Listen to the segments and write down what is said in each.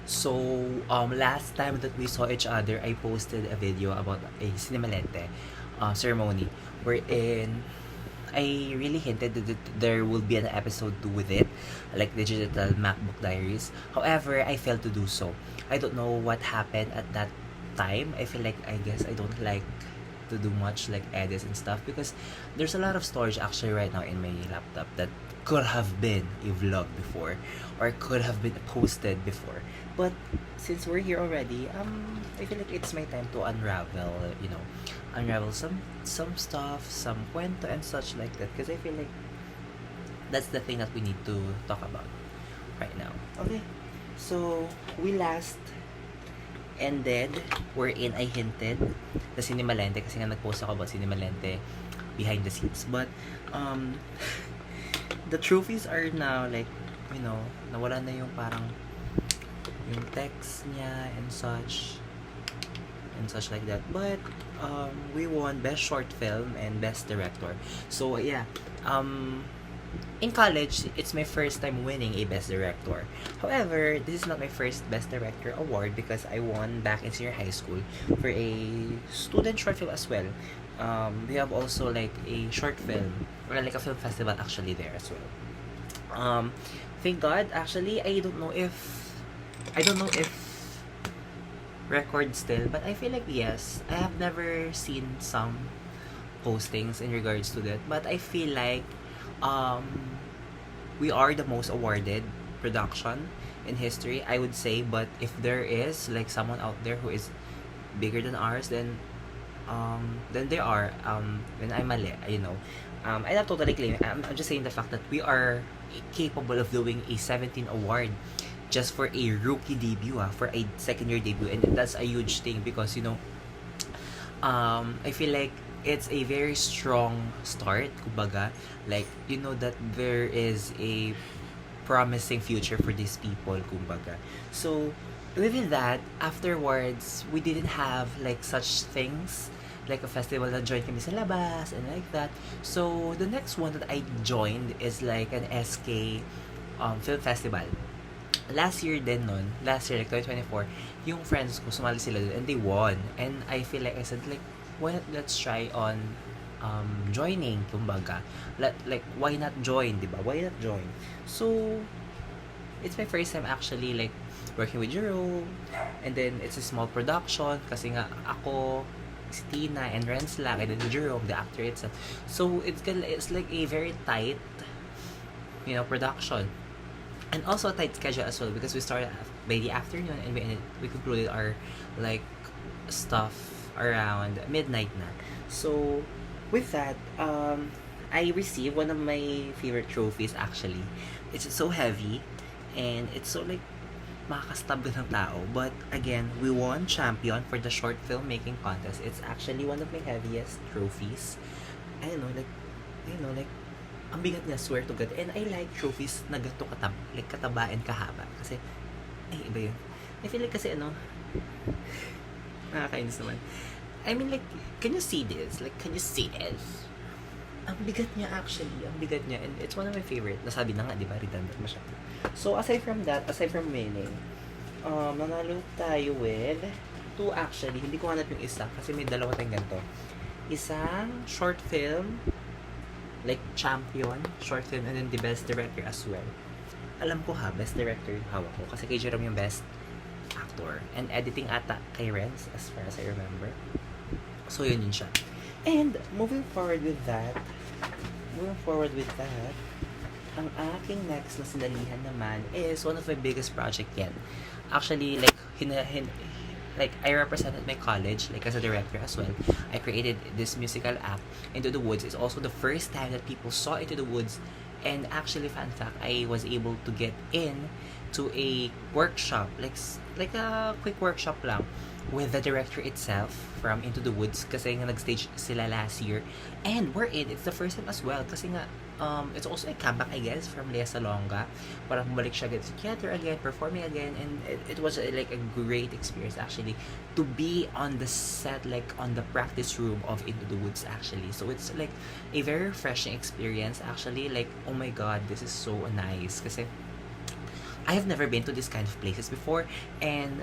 So, last time that we saw each other, I posted a video about a Cinemalente ceremony wherein I really hinted that there will be an episode 2 with it, like the digital MacBook Diaries. However, I failed to do so. I don't know what happened at that time. I feel like I guess I don't like to do much like edits and stuff because there's a lot of storage actually right now in my laptop that could have been a vlog before or could have been posted before. But since we're here already, I feel like it's my time to unravel, unravel some stuff, some cuento and such like that because I feel like that's the thing that we need to talk about right now. Okay. So, we last ended wherein I hinted the Cinemalente kasi nga nag-post ako about Cinemalente behind the scenes. But, the trophies are now like, nawala na yung parang yung text niya and such like that. But, we won Best Short Film and Best Director. So, yeah. In college, it's my first time winning a Best Director. However, this is not my first Best Director award because I won back in senior high school for a student short film as well. We have also like a short film or like a film festival actually there as well. Thank God, actually, I don't know if record still, but I feel like yes. I have never seen some postings in regards to that, but I feel like we are the most awarded production in history, I would say. But if there is like someone out there who is bigger than ours, then they are then I'm mali, I'm not totally claiming. I'm just saying the fact that we are capable of doing a 17 award just for a rookie debut, for a second year debut, and that's a huge thing because I feel like it's a very strong start, kumbaga. Like, that there is a promising future for these people, kumbaga. So, within that, afterwards, we didn't have, like, such things, like a festival na join kami sa labas, and like that. So, the next one that I joined is, like, an SK film festival. Last year, like 2024, yung friends ko, sumali sila dun, and they won. And I feel like I said, like, why not let's try on joining, kumbaga. Like, why not join, diba? Why not join? So, it's my first time actually, like, working with Jerome, and then it's a small production, kasi nga, ako, si Tina, and Renz lang, and then Jerome, the actor itself. So, it's like a very tight, production. And also a tight schedule as well, because we started by the afternoon, and we concluded our, like, stuff around midnight na. So, with that, I received one of my favorite trophies actually. It's so heavy, and it's so like, makakastab ng tao. But again, we won champion for the short film making contest. It's actually one of my heaviest trophies. I don't know, like, ang bigat niya, swear to God. And I like trophies na gato kataba and kahaba. Kasi, iba yun. I feel like kasi nakakainis naman. I mean, like, can you see this? Like, can you see this? Ang bigat niya actually. Ang bigat niya. And it's one of my favorite. Nasabi na nga, di ba? Redundant masyado. So, aside from winning, nanalo tayo with two actually. Hindi ko hanap yung isa kasi may dalawa tayong ganito. Isang short film, like champion, short film, and then the best director as well. Alam ko best director yung hawak ko. Kasi kay Jerome yung best actor. And editing ata kay Renz, as far as I remember. So, yun siya. And, moving forward with that, ang aking next na sinalihan naman is one of my biggest project yet. Actually, like, like, I represented my college, like, as a director as well. I created this musical act, Into the Woods. It's also the first time that people saw Into the Woods. And actually, fun fact, I was able to get in to a workshop, like a quick workshop lang, with the director itself from Into the Woods kasi nga nag-stage sila last year, and we're in, it's the first time as well kasi nga it's also a comeback, I guess, from Lea Salonga. Parang bumalik siya again sa theater again, performing again, and it was like a great experience actually to be on the set, like on the practice room of Into the Woods actually. So it's like a very refreshing experience actually, like, oh my God, this is so nice kasi I have never been to this kind of places before, and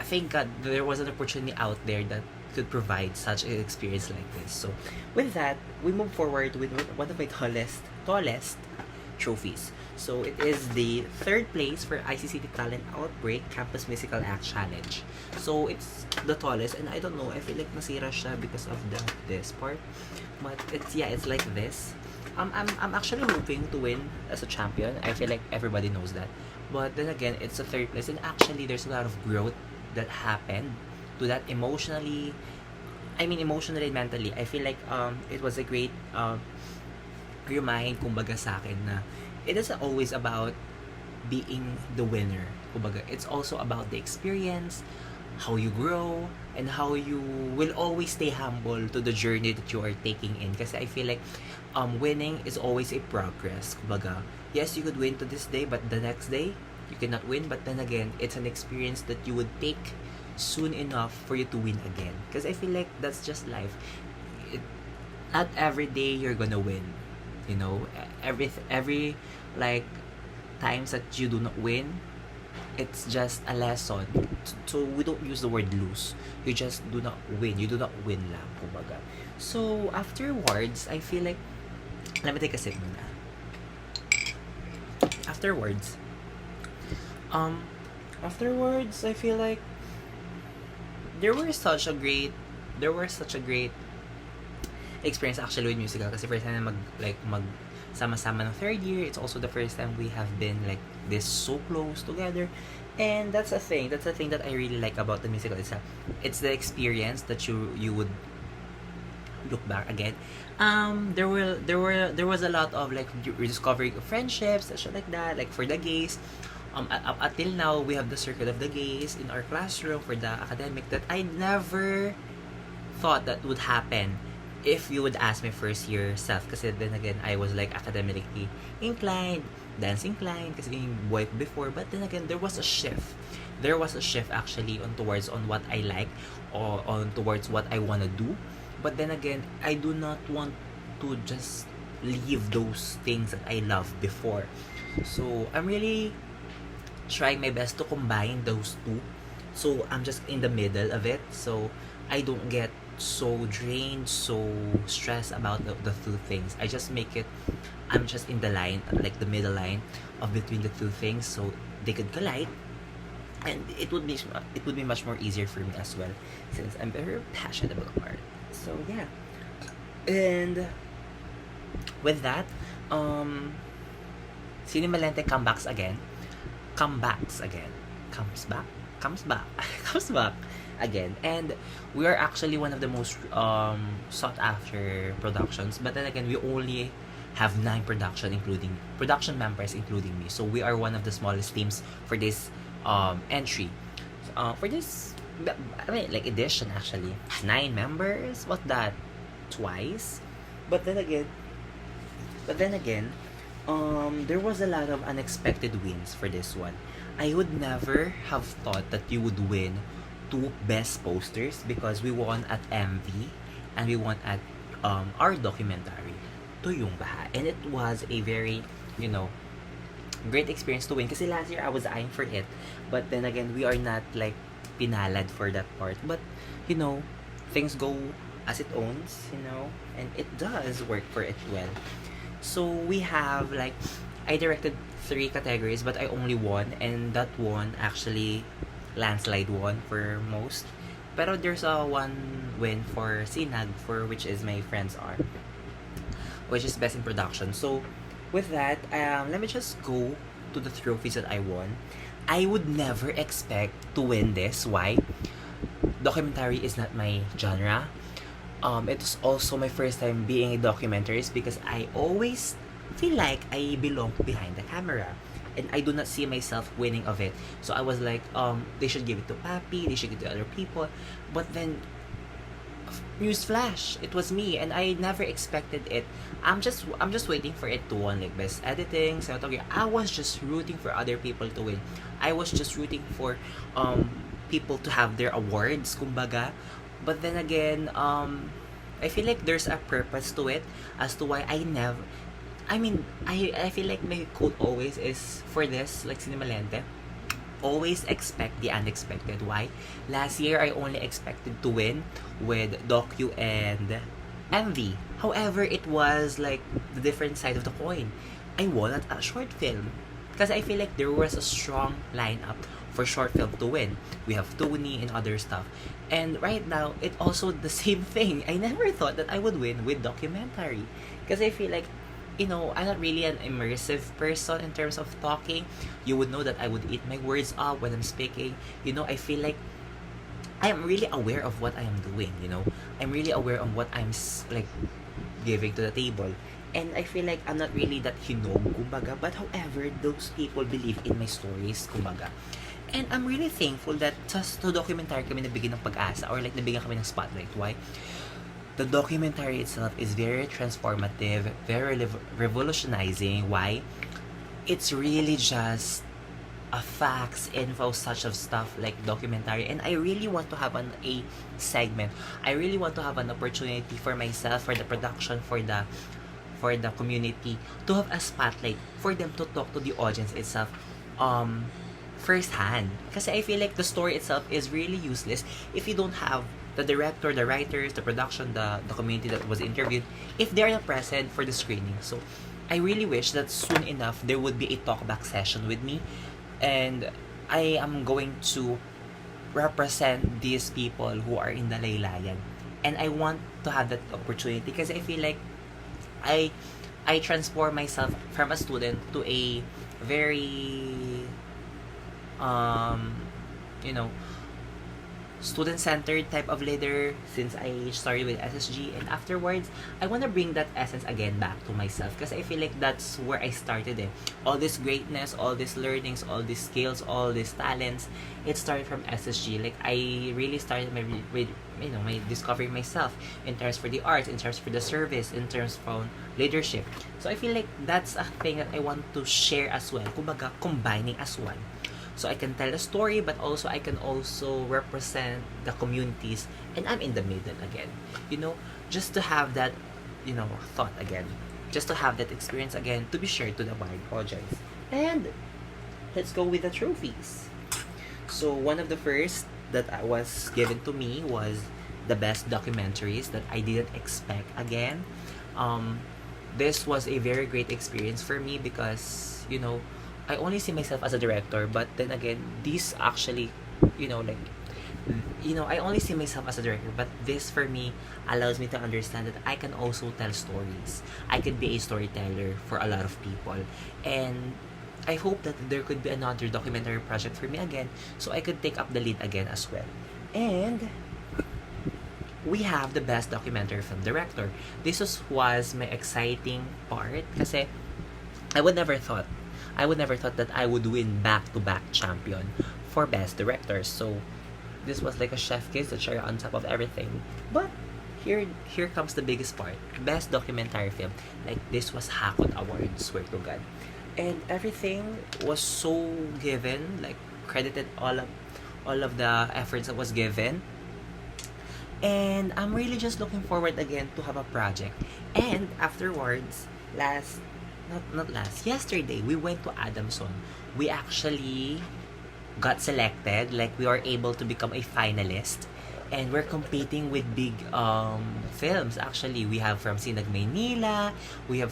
thank God there was an opportunity out there that could provide such an experience like this. So, with that, we move forward with one of my tallest trophies. So it is the third place for ICCT Talent Outbreak Campus Musical Act Challenge. So it's the tallest, and I don't know, I feel like nasira siya because of this part. But it's like this. I'm actually hoping to win as a champion. I feel like everybody knows that. But then again, it's a third place, and actually there's a lot of growth that happened to that emotionally. I mean, emotionally and mentally. I feel like it was a great remind, kumbaga, sa akin na it isn't always about being the winner. Kumbaga, it's also about the experience, how you grow, and how you will always stay humble to the journey that you are taking in. Kasi I feel like winning is always a progress. Kumbaga, yes, you could win to this day, but the next day, you cannot win. But then again, it's an experience that you would take soon enough for you to win again. Because I feel like that's just life. Not every day you're gonna win. You know, every like times that you do not win, it's just a lesson. So we don't use the word lose. You just do not win. You do not win lang, kumbaga. So afterwards, I feel like, let me take a sip muna. Afterwards, I feel like there were such a great experience actually with musical, kasi first time na mag sama-sama ng third year. It's also the first time we have been like this so close together, and that's a thing that I really like about the musical itself. It's the experience that you would look back again. There was a lot of like rediscovering of friendships and shit like that, like for the gays. Up until now, we have the circle of the gays in our classroom for the academic that I never thought that would happen if you would ask my first year self. Kasi then again, I was like academically inclined, dance inclined, kasi yung boy before. But then again, there was a shift actually on what I like, or on towards what I want to do. But then again, I do not want to just leave those things that I loved before. So I'm really trying my best to combine those two. So I'm just in the middle of it. So I don't get so drained, so stressed about the two things. I just make it, I'm just in the line, like the middle line of between the two things, so they could collide, and it would be much more easier for me as well, since I'm very passionate about art. So yeah, and with that, Cinemalente comes back comes back again, and we are actually one of the most sought after productions. But then again, we only have 9 production members, including me. So we are one of the smallest teams for this entry. For this, I mean, like edition actually, 9 members. What that? Twice. But then again, there was a lot of unexpected wins for this one. I would never have thought that you would win 2 best posters, because we won at MV and we won at our documentary, Tuyong Baha. And it was a very, great experience to win. Kasi last year I was eyeing for it. But then again, we are not like pinalad for that part. But, things go as it owns, and it does work for it well. So we have like, I directed 3 categories, but I only won, and that one actually landslide won for most. Pero there's a one win for Sinag, for which is my friends are, which is best in production. So with that, let me just go to the trophies that I won. I would never expect to win this. Why? Documentary is not my genre. It was also my first time being a documentarist, because I always feel like I belong behind the camera, and I do not see myself winning of it. So I was like, they should give it to Papi, they should give it to other people. But then, newsflash, it was me, and I never expected it. I'm just waiting for it to win, like best editing, cinematography. I was just rooting for other people to win. I was just rooting for people to have their awards, kumbaga. But then again, I feel like there's a purpose to it, as to why I mean, I feel like my quote always is for this, like Cinemalente, always expect the unexpected. Why? Last year, I only expected to win with Docu and MV. However, it was like the different side of the coin. I won at a short film. Because I feel like there was a strong lineup for short film to win. We have Tony and other stuff. And right now, it also the same thing. I never thought that I would win with documentary. Because I feel like, I'm not really an immersive person in terms of talking. You would know that I would eat my words up when I'm speaking. I feel like I am really aware of what I am doing. I'm really aware of what I'm like giving to the table. And I feel like I'm not really that hinog, kumbaga. But however, those people believe in my stories, kumbaga. And I'm really thankful that sa documentary kami nabigyan ng pag-asa or like nabigyan kami ng spotlight. Why? The documentary itself is very transformative, very revolutionizing. Why? It's really just a facts, info, such of stuff like documentary. And I really want to have a segment. I really want to have an opportunity for myself, for the production, for the community to have a spotlight for them to talk to the audience itself firsthand. Kasi I feel like the story itself is really useless if you don't have the director, the writers, the production, the community that was interviewed, if they're not present for the screening. So, I really wish that soon enough there would be a talkback session with me, and I am going to represent these people who are in the laylayan. And I want to have that opportunity because I feel like I transform myself from a student to a very you know student-centered type of leader since I started with SSG, and afterwards I want to bring that essence again back to myself because I feel like that's where I started it. All this greatness, all these learnings, all these skills, all these talents, it started from SSG. Like I really started my discovering myself in terms for the arts, in terms for the service, in terms from leadership. So I feel like that's a thing that I want to share as well. Kumbaga, combining as one. So I can tell a story, but also I can also represent the communities, and I'm in the middle again. Just to have that, thought again, just to have that experience again to be shared to the wide audience. And let's go with the trophies. So one of the first that was given to me was the best documentaries that I didn't expect again. This was a very great experience for me because I only see myself as a director, but then again, these actually, I only see myself as a director, but this for me allows me to understand that I can also tell stories. I can be a storyteller for a lot of people. And I hope that there could be another documentary project for me again, so I could take up the lead again as well. And we have the best documentary film director. This was my exciting part kasi I would never thought that I would win back-to-back champion for best director. So this was like a chef kiss, the cherry on top of everything. But here comes the biggest part. Best documentary film. Like this was Hakot Award, swear to God. And everything was so given, like credited all of the efforts that was given. And I'm really just looking forward again to have a project. And afterwards, yesterday we went to Adamson. We actually got selected, like we were able to become a finalist, and we're competing with big films. Actually, we have from Sinag Maynila, we have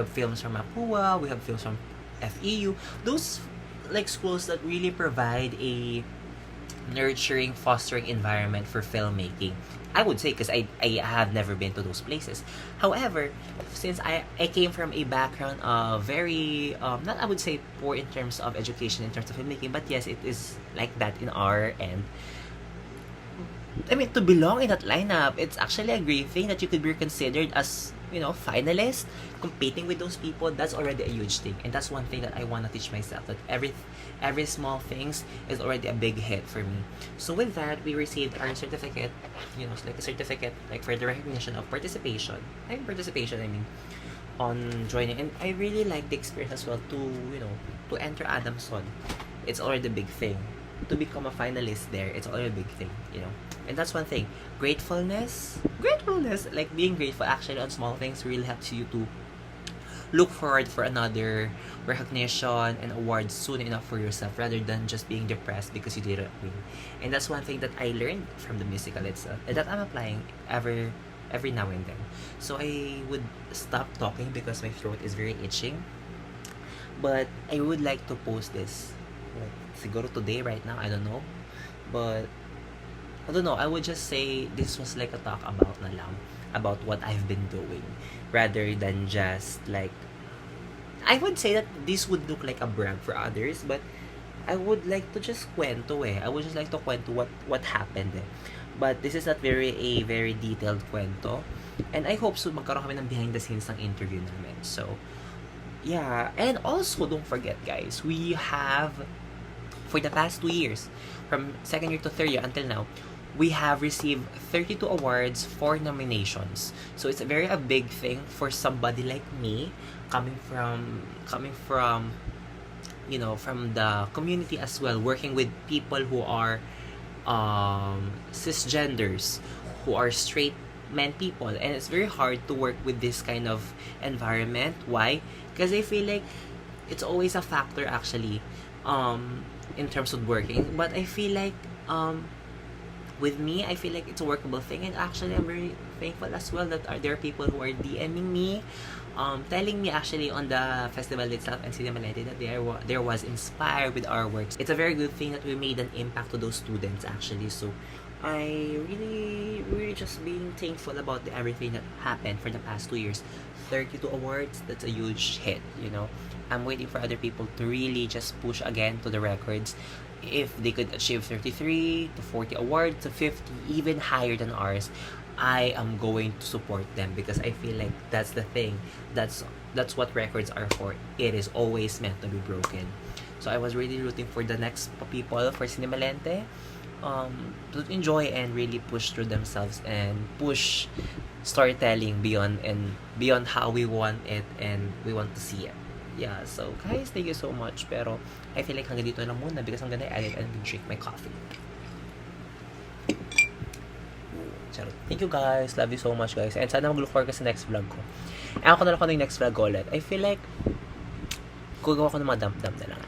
films from Mapua, we have films from FEU. Those like schools that really provide a nurturing, fostering environment for filmmaking. I would say because I have never been to those places. However, since I came from a background of very, not I would say poor in terms of education, in terms of filmmaking, but yes, it is like that in our end. I mean, to belong in that lineup, it's actually a great thing that you could be considered as, finalist, competing with those people. That's already a huge thing. And that's one thing that I want to teach myself, that every small things is already a big hit for me. So with that, we received our certificate, like a certificate, like for the recognition of participation. I mean, on joining. And I really like the experience as well to enter Adamson. It's already a big thing. To become a finalist there, it's already a big thing, And that's one thing. Gratefulness, like being grateful actually on small things really helps you to look forward for another recognition and awards soon enough for yourself, rather than just being depressed because you didn't win. And that's one thing that I learned from the musical itself, and that I'm applying every now and then. So I would stop talking because my throat is very itching. But I would like to post this, like, siguro today, right now, I don't know. But I don't know, I would just say this was like a talk about na lang, about what I've been doing, rather than just like, I would say that this would look like a brag for others, but I would like to just kwento I would just like to kwento what happened But this is not a very detailed kwento. And I hope so magkaroon kami ng behind the scenes ng interview namin. So, yeah. And also, don't forget, guys, we have, for the past 2 years, from second year to third year until now, we have received 32 awards, 4 nominations. So it's a big thing for somebody like me, coming from from the community as well, working with people who are cisgenders, who are straight men people, and it's very hard to work with this kind of environment. Why? Because I feel like it's always a factor, actually, in terms of working. But I feel like with me, I feel like it's a workable thing, and actually I'm very thankful as well that there are people who are DMing me, telling me actually on the festival itself and Cinemalente that there was inspired with our works. It's a very good thing that we made an impact to those students, actually. So I really just being thankful about everything that happened for the past 2 years. 32 awards, that's a huge hit, I'm waiting for other people to really just push again to the records. If they could achieve 33 to 40 awards to 50, even higher than ours, I am going to support them, because I feel like that's the thing. That's what records are for. It is always meant to be broken. So I was really rooting for the next people for Cinemalente to enjoy and really push through themselves and push storytelling beyond how we want it and we want to see it. Yeah, so guys, thank you so much. Pero I feel like hanggang dito lang muna, because I'm gonna edit and drink my coffee. Charot. Thank you guys. Love you so much, guys. And sana mag-look forward ka sa next vlog ko. Ako na lang ko ng next vlog ko ulit. I feel like gagawa ko ng mga dump-dump na lang.